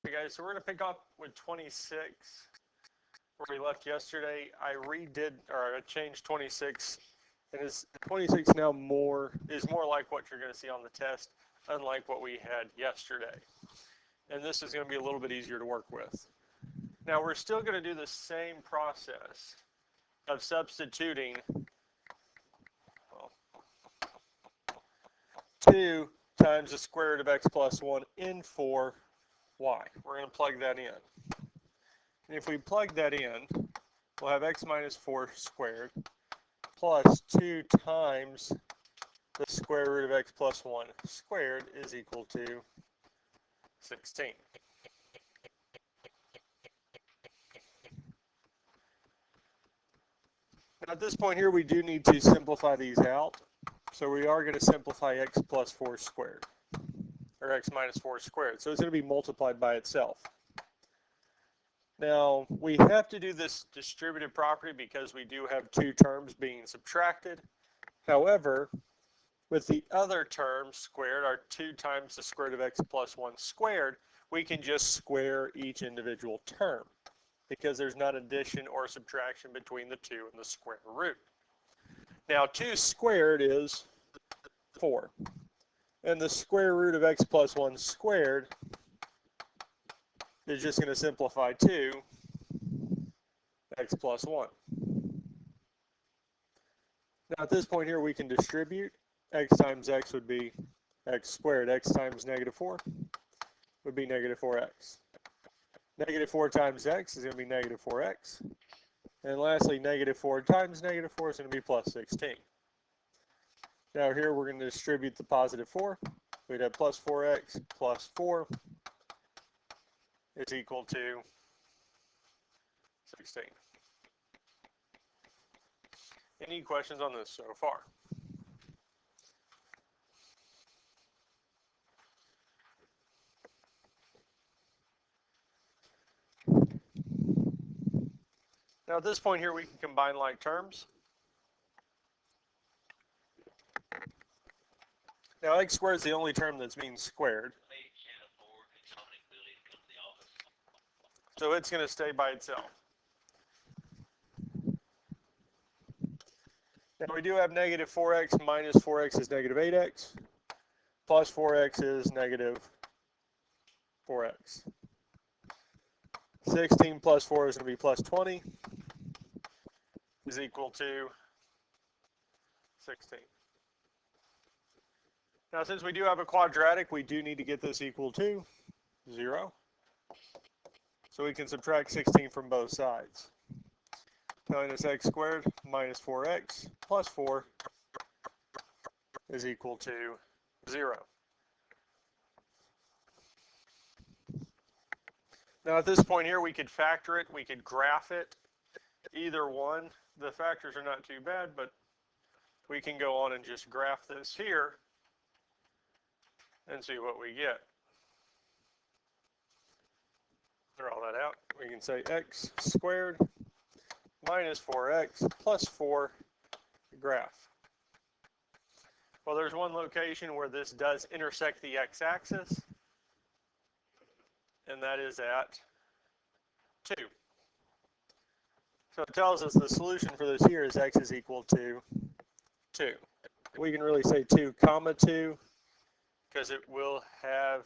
Okay guys, so we're going to pick up with 26 where we left yesterday. I changed 26, and 26 now is more like what you're going to see on the test, unlike what we had yesterday. And this is going to be a little bit easier to work with. Now we're still going to do the same process of substituting 2 times the square root of x plus 1 in for y. We're going to plug that in. And if we plug that in, we'll have x minus 4 squared plus 2 times the square root of x plus 1 squared is equal to 16. Now at this point here, we do need to simplify these out. So we are going to simplify x plus 4 squared, or x minus 4 squared. So it's going to be multiplied by itself. Now, we have to do this distributive property because we do have 2 terms being subtracted. However, with the other term squared, our 2 times the square root of x plus 1 squared, we can just square each individual term because there's not addition or subtraction between the 2 and the square root. Now, 2 squared is 4, and the square root of x plus 1 squared is just going to simplify to x plus 1. Now, at this point here, we can distribute. X times x would be x squared. X times negative 4 would be negative 4x. Negative 4 times x is going to be negative 4x. And lastly, negative 4 times negative 4 is going to be plus 16. Now here we're going to distribute the positive 4. We'd have plus 4x plus 4 is equal to 16. Any questions on this so far? Now at this point here, we can combine like terms. Now x squared is the only term that's being squared. So it's going to stay by itself. Now we do have negative 4x minus 4x is negative 8x. Plus 4x is negative 4x. 16 plus 4 is going to be plus 20 is equal to 16. Now since we do have a quadratic, we do need to get this equal to 0. So we can subtract 16 from both sides. Telling us x squared minus 4x plus 4 is equal to 0. Now at this point here, we could factor it, we could graph it, either one. The factors are not too bad, but we can go on and just graph this here and see what we get. Draw that out. We can say x squared minus 4x plus 4 graph. Well, there's one location where this does intersect the x-axis, and that is at 2. So it tells us the solution for this here is x is equal to 2. We can really say 2 comma 2 because it will have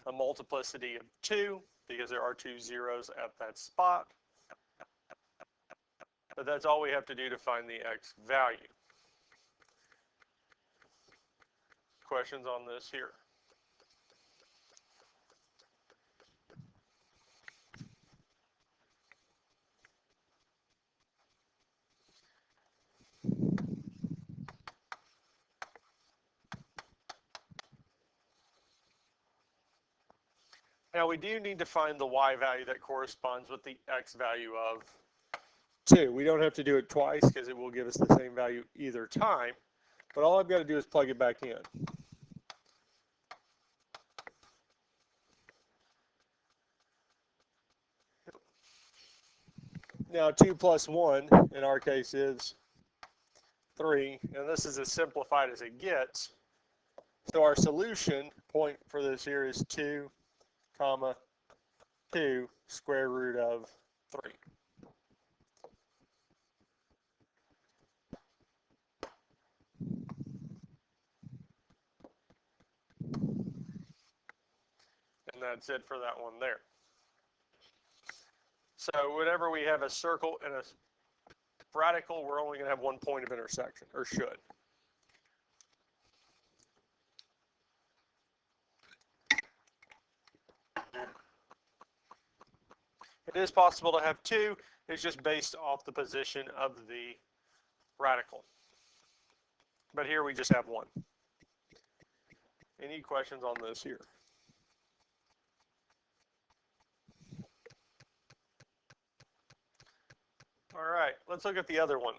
a multiplicity of 2 because there are 2 zeros at that spot. But that's all we have to do to find the x value. Questions on this here? Now we do need to find the y value that corresponds with the x value of 2. We don't have to do it twice because it will give us the same value either time, but all I've got to do is plug it back in. Now 2 plus 1 in our case is 3, and this is as simplified as it gets. So our solution point for this here is 2 comma 2 square root of 3. And that's it for that one there. So whenever we have a circle and a radical, we're only going to have one point of intersection, or should. It is possible to have 2. It's just based off the position of the radical. But here we just have 1. Any questions on this here? All right, let's look at the other one.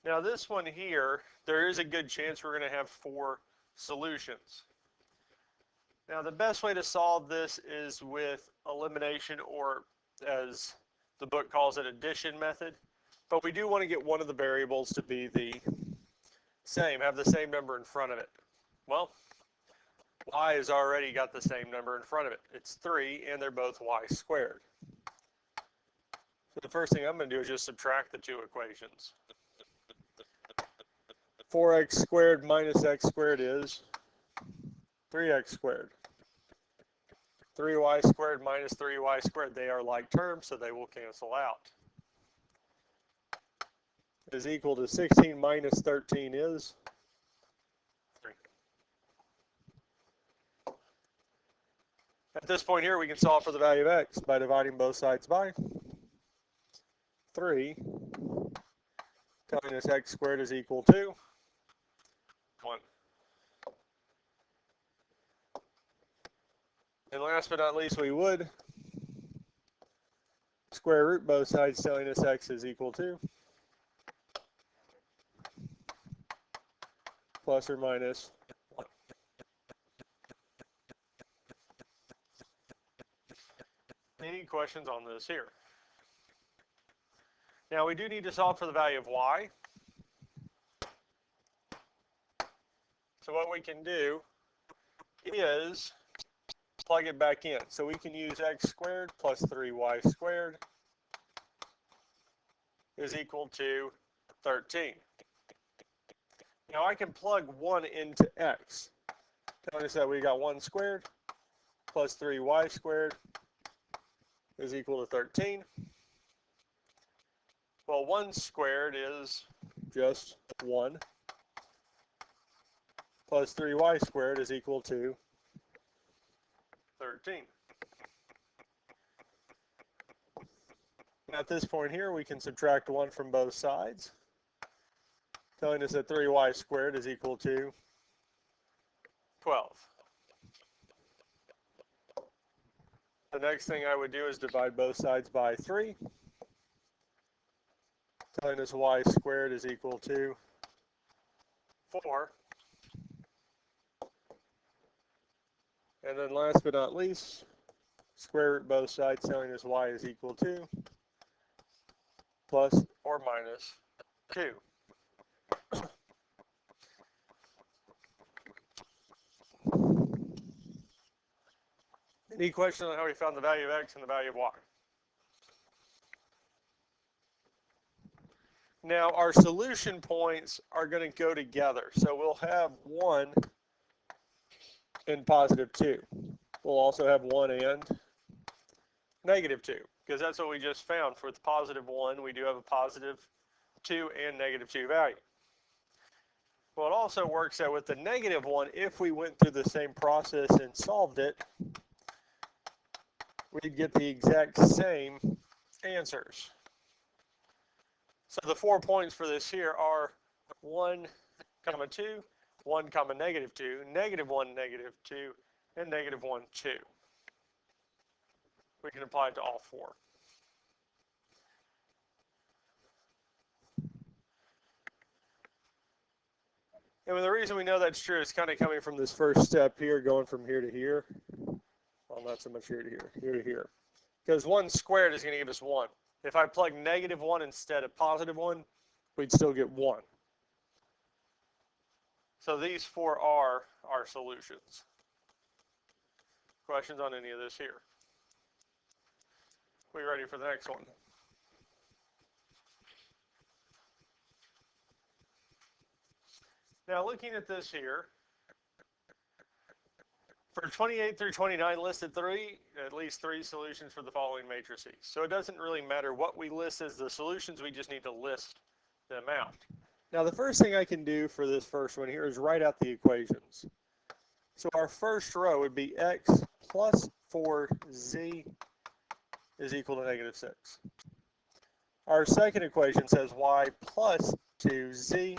Now this one here, there is a good chance we're going to have 4 solutions. Now the best way to solve this is with elimination, or as the book calls it, addition method. But we do want to get one of the variables to be the same, have the same number in front of it. Well, y has already got the same number in front of it. It's 3, and they're both y squared. So the first thing I'm going to do is just subtract the 2 equations. 4x squared minus x squared is 3x squared. 3y squared minus 3y squared, they are like terms, so they will cancel out. Is equal to 16 minus 13 is 3. At this point here, we can solve for the value of x by dividing both sides by 3, telling us x squared is equal to 1. And last but not least, we would square root both sides, telling us x is equal to plus or minus 1. Any questions on this here? Now we do need to solve for the value of y. So what we can do is plug it back in. So we can use x squared plus 3y squared is equal to 13. Now I can plug 1 into x. Telling us that we got 1 squared plus 3y squared is equal to 13. Well, 1 squared is just 1 plus 3y squared is equal to 13. At this point here, we can subtract 1 from both sides, telling us that 3y squared is equal to 12. The next thing I would do is divide both sides by 3, telling us y squared is equal to 4. And then last but not least, square root both sides, telling us y is equal to plus or minus 2. Any question on how we found the value of x and the value of y? Now our solution points are going to go together. So we'll have 1 and positive 2. We'll also have 1 and negative 2, because that's what we just found. For the positive 1, we do have a positive 2 and negative 2 value. Well, it also works out with the negative 1, if we went through the same process and solved it, we'd get the exact same answers. So the 4 points for this here are 1, 2, 1, negative 2, negative 1, negative 2, and negative 1, 2. We can apply it to all 4. And the reason we know that's true is kind of coming from this first step here, going from here to here. Well, not so much here to here, here to here. Because 1 squared is going to give us 1. If I plug negative 1 instead of positive 1, we'd still get 1. So these 4 are our solutions. Questions on any of this here? We ready for the next one? Now looking at this here, for 28 through 29 listed at least three solutions for the following matrices. So it doesn't really matter what we list as the solutions, we just need to list them out. Now the first thing I can do for this first one here is write out the equations. So our first row would be x plus 4z is equal to negative 6. Our second equation says y plus 2z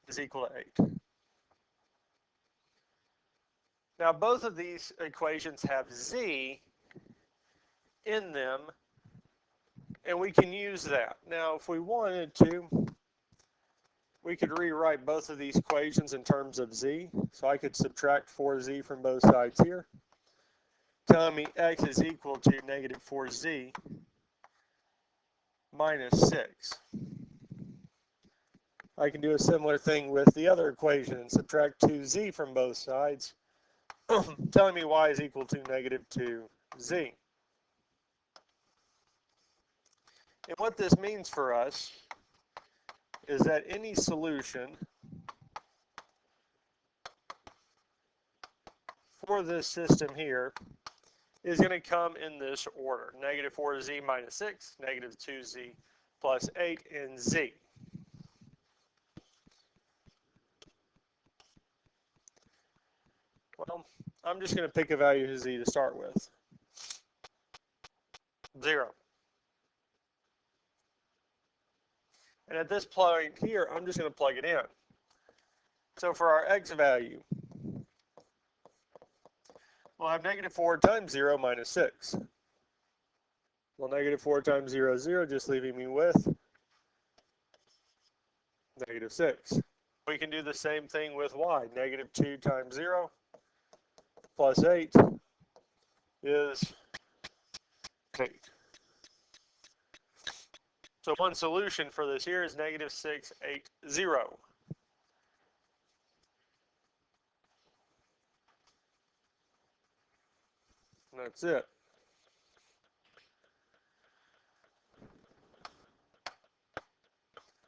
is equal to 8. Now both of these equations have z in them, and we can use that. Now if we wanted to, we could rewrite both of these equations in terms of z. So I could subtract 4z from both sides here, telling me x is equal to negative 4z minus 6. I can do a similar thing with the other equation and subtract 2z from both sides, telling me y is equal to negative 2z. And what this means for us is that any solution for this system here is going to come in this order: negative 4z minus 6, negative 2z plus 8, and z. Well, I'm just going to pick a value of z to start with. 0. And at this point here, I'm just going to plug it in. So for our x value, we'll have negative 4 times 0 minus 6. Well, negative 4 times 0 is 0, just leaving me with negative 6. We can do the same thing with y. Negative 2 times 0 plus 8 is 8. So one solution for this here is negative 6, 8, 0. And that's it.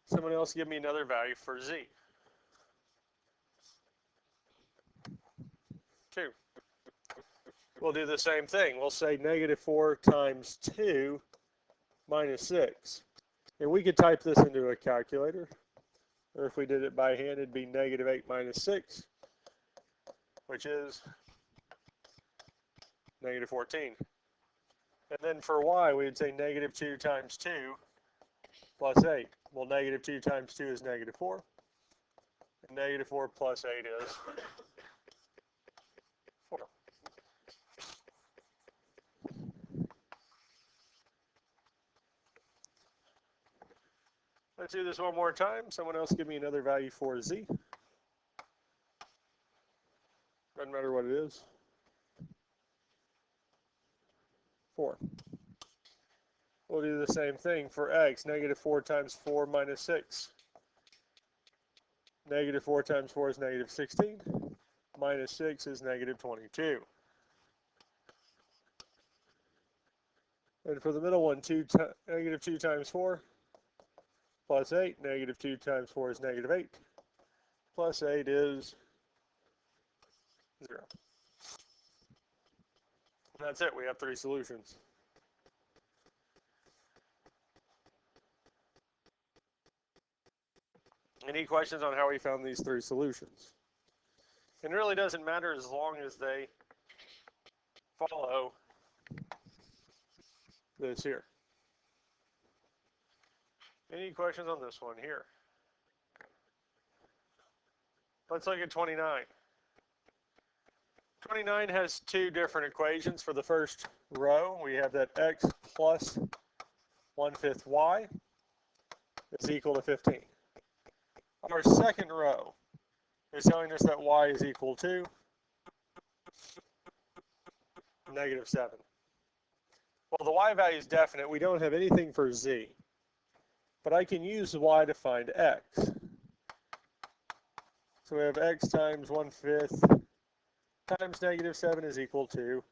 Someone else give me another value for z. 2. We'll do the same thing. We'll say negative 4 times 2 minus 6. And we could type this into a calculator. Or if we did it by hand, it'd be negative 8 minus 6, which is negative 14. And then for y, we'd say negative 2 times 2 plus 8. Well, negative 2 times 2 is negative 4. And negative 4 plus 8 is 4. Let's do this one more time. Someone else give me another value for z. Doesn't matter what it is. 4. We'll do the same thing for x. Negative 4 times 4 minus 6. Negative 4 times 4 is negative 16. Minus 6 is negative 22. And for the middle one, negative 2 times 4 plus 8. Negative 2 times 4 is negative 8. Plus 8 is 0. And that's it. We have 3 solutions. Any questions on how we found these 3 solutions? It really doesn't matter as long as they follow this here. Any questions on this one here? Let's look at 29. 29 has 2 different equations. For the first row, we have that x plus 1/5 y is equal to 15. Our second row is telling us that y is equal to negative 7. Well, the y value is definite. We don't have anything for z. But I can use y to find x. So we have x times 1/5 times negative 7 is equal to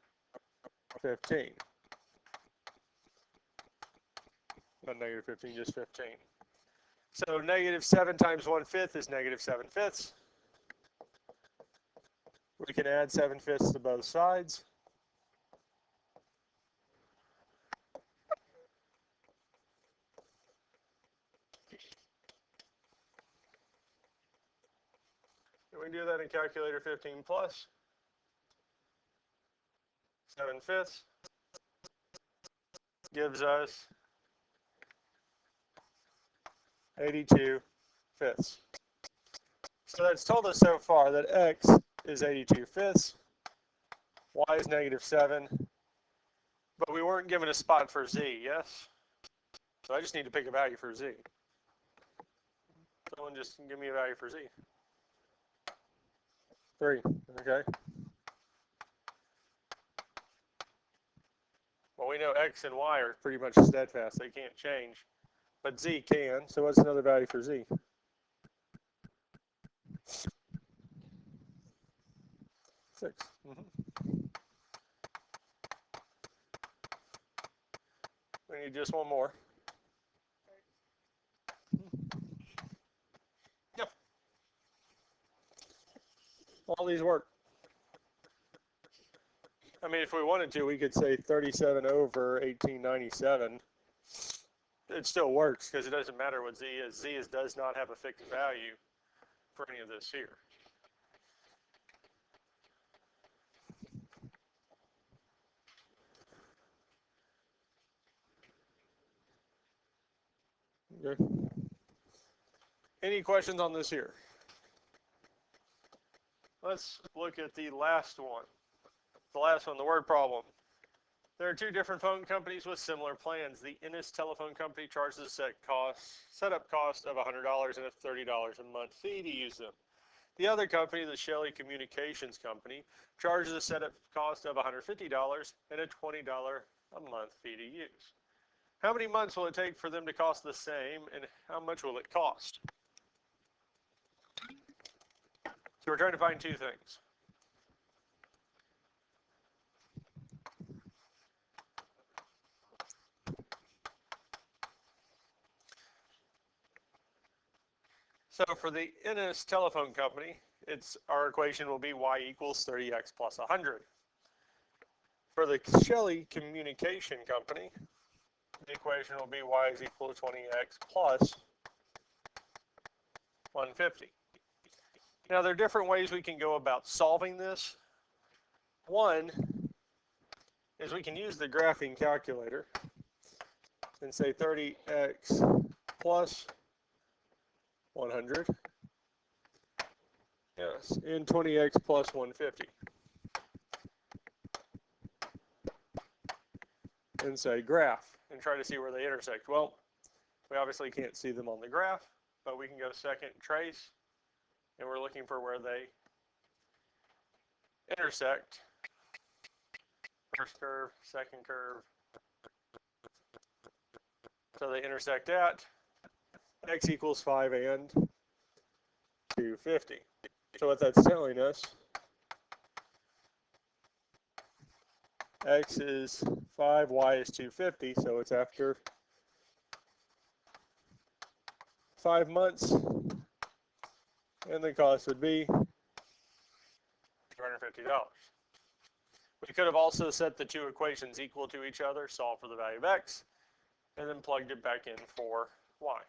15. Not negative 15, just 15. So negative 7 times 1/5 is negative 7/5. We can add 7/5 to both sides. And we do that in calculator 15 plus 7/5 gives us 82/5. So that's told us so far that x is 82/5, y is negative 7, but we weren't given a spot for z, yes? So I just need to pick a value for z. Someone just give me a value for z. 3, okay. Well, we know x and y are pretty much steadfast. They can't change. But z can. So what's another value for z? 6. We need just one more. Yep. All these work. I mean, if we wanted to, we could say 37 over 1897. It still works because it doesn't matter what z is. Does not have a fixed value for any of this here. Okay. Any questions on this here? Let's look at the last one. The last one, the word problem. There are two different phone companies with similar plans. The Ennis Telephone Company charges a setup cost of $100 and a $30 a month fee to use them. The other company, the Shelley Communications Company, charges a setup cost of $150 and a $20 a month fee to use. How many months will it take for them to cost the same, and how much will it cost? So we're trying to find two things. So for the Ennis Telephone Company, our equation will be y equals 30x plus 100. For the Shelley Communication Company, the equation will be y is equal to 20x plus 150. Now, there are different ways we can go about solving this. One is we can use the graphing calculator and say 30x plus 100, yes, and 20x plus 150. And say graph and try to see where they intersect. Well, we obviously can't see them on the graph, but we can go second trace, and we're looking for where they intersect. First curve, second curve. So they intersect at x equals 5 and 250. So what that's telling us, x is 5, y is 250, so it's after 5 months, and the cost would be $250. We could have also set the two equations equal to each other, solved for the value of x, and then plugged it back in for y.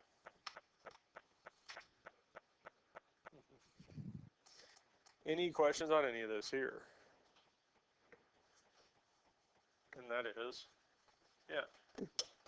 Any questions on any of this here? And that is, yeah.